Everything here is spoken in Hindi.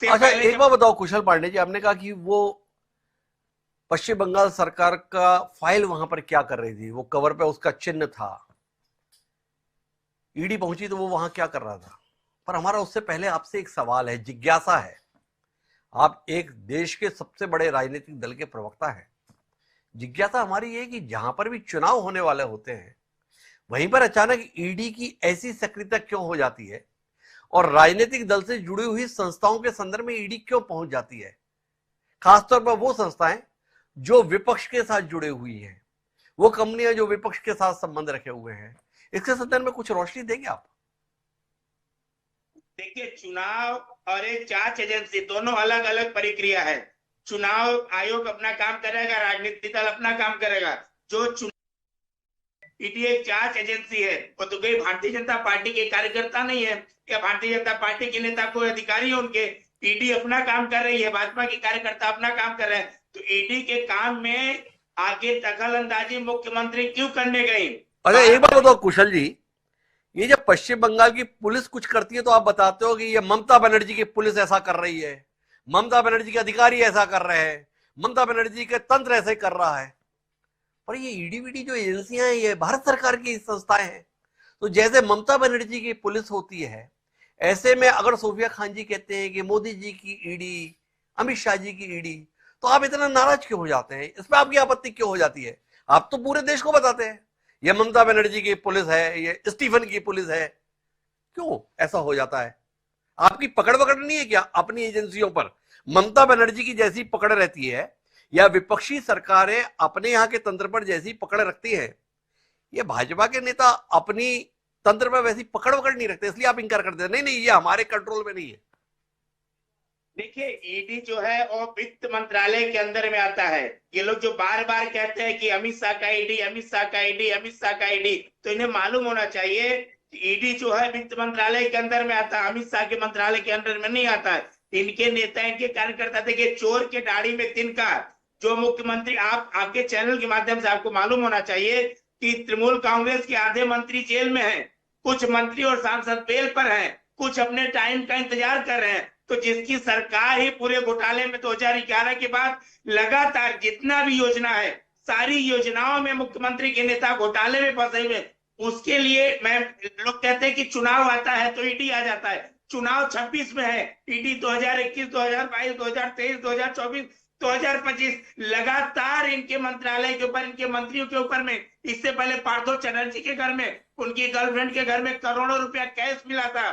से अच्छा, पहले एक जब बात बताओ कुशल पांडे जी, आपने कहा कि वो पश्चिम बंगाल सरकार का फाइल वहां पर क्या कर रही थी? वो कवर पे उसका चिन्ह था, ईडी पहुंची तो वो वहां क्या कर रहा था? पर हमारा उससे पहले आपसे एक सवाल है, जिज्ञासा है। आप एक देश के सबसे बड़े राजनीतिक दल के प्रवक्ता हैं। जिज्ञासा हमारी ये है कि जहां पर भी चुनाव होने वाले होते हैं, वहीं पर अचानक ईडी की ऐसी सक्रियता क्यों हो जाती है, और राजनीतिक दल से जुड़ी हुई संस्थाओं के संदर्भ में ईडी क्यों पहुंच जाती है? खासतौर पर वो संस्थाएं जो विपक्ष के साथ जुड़े हुई हैं, वो कंपनियां जो विपक्ष के साथ संबंध रखे हुए हैं। इसके संदर्भ में कुछ रोशनी देंगे आप? देखिए, चुनाव और एक जांच एजेंसी दोनों अलग अलग प्रक्रिया है। चुनाव आयोग अपना काम करेगा, राजनीतिक दल अपना काम करेगा। जो ईडी एक जांच एजेंसी है, वो तो कोई भारतीय जनता पार्टी के कार्यकर्ता नहीं है या भारतीय जनता पार्टी के नेता कोई अधिकारी है उनके। ईडी अपना काम कर रही है, भाजपा के कार्यकर्ता अपना काम कर रहे हैं। तो ईडी के काम में आगे दखल अंदाजी मुख्यमंत्री क्यों करने गई? अच्छा, बार एक बात बार बताओ कुशल जी, ये जब पश्चिम बंगाल की पुलिस कुछ करती है तो आप बताते हो कि ये ममता बनर्जी की पुलिस ऐसा कर रही है, ममता बनर्जी के अधिकारी ऐसा कर रहे हैं, ममता बनर्जी के तंत्र ऐसे कर रहा है। पर ये ईडी वीडी जो एजेंसियां हैं, ये भारत सरकार की संस्थाएं हैं। तो जैसे ममता बनर्जी की पुलिस होती है, ऐसे में अगर सोफिया खान जी कहते हैं कि मोदी जी की ईडी, अमित शाह जी की ईडी, तो आप इतना नाराज क्यों हो जाते हैं? इसमें आपकी आपत्ति क्यों हो जाती है? आप तो पूरे देश को बताते हैं ये ममता बनर्जी की पुलिस है, ये स्टीफन की पुलिस है। क्यों ऐसा हो जाता है? आपकी पकड़ वकड़ नहीं है क्या अपनी एजेंसियों पर? ममता बनर्जी की जैसी पकड़ रहती है, या विपक्षी सरकारें अपने यहां के तंत्र पर जैसी पकड़ रखती है, ये भाजपा के नेता अपनी तंत्र पर वैसी पकड़ वकड़ नहीं रखते, इसलिए आप इनकार करते हैं नहीं नहीं ये हमारे कंट्रोल में नहीं है। देखिए, ईडी जो है वो वित्त मंत्रालय के अंदर में आता है। ये लोग जो बार बार कहते हैं कि अमित शाह का ईडी, अमित शाह का ईडी, अमित शाह का ईडी, तो इन्हें मालूम होना चाहिए कि ईडी जो है वित्त मंत्रालय के अंदर में आता है, अमित शाह के मंत्रालय के अंदर में नहीं आता है। इनके नेता, इनके कार्यकर्ता, देखिए, चोर के दाढ़ी में तिनका। जो मुख्यमंत्री, आप आपके चैनल के माध्यम से आपको मालूम होना चाहिए कि तृणमूल कांग्रेस के आधे मंत्री जेल में हैं, कुछ मंत्री और सांसद बेल पर हैं, कुछ अपने टाइम का इंतजार कर रहे हैं। तो जिसकी सरकार ही पूरे घोटाले में 2011 के बाद लगातार जितना भी योजना है, सारी योजनाओं में मुख्यमंत्री के नेता घोटाले में फंसे हुए, उसके लिए मैं, लोग कहते हैं कि चुनाव आता है तो ईडी आ जाता है। चुनाव 26 में है, ईडी 2021, 2022, 2023, 2024, 2025 लगातार इनके मंत्रालय के ऊपर, इनके मंत्रियों के ऊपर में। इससे पहले पार्थो चैटर्जी के घर में, उनकी गर्लफ्रेंड के घर में करोड़ों रुपया कैश मिला था।